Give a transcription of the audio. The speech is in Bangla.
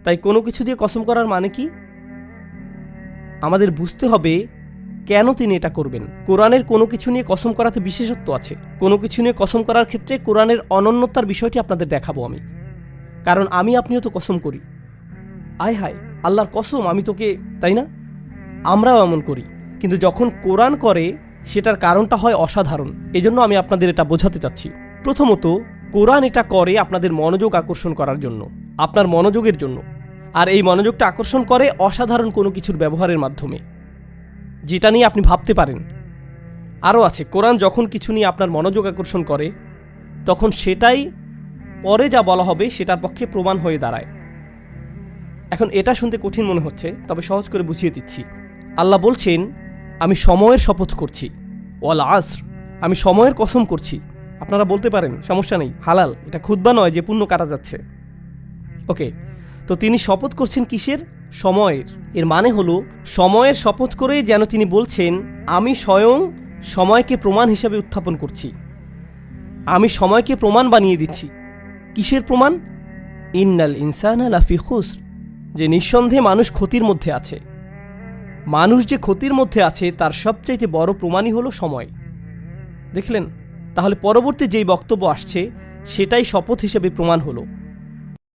তাই কোনো কিছু দিয়ে কসম করার মানে কি? আমাদের বুঝতে হবে কেন তিনি এটা করবেন। কোরআনের কোনো কিছু নিয়ে কসম করাতে বিশেষত্ব আছে। কোনো কিছু নিয়ে কসম করার ক্ষেত্রে কোরআনের অনন্যতার বিষয়টি আপনাদের দেখাবো আমি। কারণ আপনিও তো কসম করি, আয় হায় আল্লাহর কসম আমি তোকে, তাই না? আমরাও এমন করি, কিন্তু যখন কোরআন করে সেটার কারণটা হয় অসাধারণ। এজন্য আমি আপনাদের এটা বোঝাতে চাচ্ছি। প্রথমত, কোরআন এটা করে আপনাদের মনোযোগ আকর্ষণ করার জন্য, আপনার মনোযোগের জন্য। আর এই মনোযোগটা আকর্ষণ করে অসাধারণ কোনো কিছুর ব্যবহারের মাধ্যমে, যেটা নিয়ে আপনি ভাবতে পারেন। আরও আছে, কোরআন যখন কিছু নিয়ে আপনার মনোযোগ আকর্ষণ করে তখন সেটাই পরে যা বলা হবে সেটার পক্ষে প্রমাণ হয়ে দাঁড়ায়। এখন এটা শুনতে কঠিন মনে হচ্ছে, তবে সহজ করে বুঝিয়ে দিচ্ছি। আল্লাহ বলছেন, আমি সময়ের শপথ করছি, ওয়াল আসর, আমি সময়ের কসম করছি। আপনারা বলতে পারেন সমস্যা নেই, হালাল, এটা খুতবা নয় যে পুণ্য কাটা যাচ্ছে। ওকে, তো তিনি শপথ করছেন কিসের? সময়ের। এর মানে হলো সময়ের শপথ করে যেন তিনি বলছেন, আমি স্বয়ং সময়কে প্রমাণ হিসাবে উত্থাপন করছি, আমি সময়কে প্রমাণ বানিয়ে দিচ্ছি। কিসের প্রমাণ? ইন্নাল ইনসানা লাফি খুসর, যে নিঃসন্দেহে মানুষ ক্ষতির মধ্যে আছে। মানুষ যে ক্ষতির মধ্যে আছে তার সবচাইতে বড় প্রমাণই হলো সময়। দেখলেন? তাহলে পরবর্তী যেই বক্তব্য আসছে সেটাই শপথ হিসেবে প্রমাণ হলো।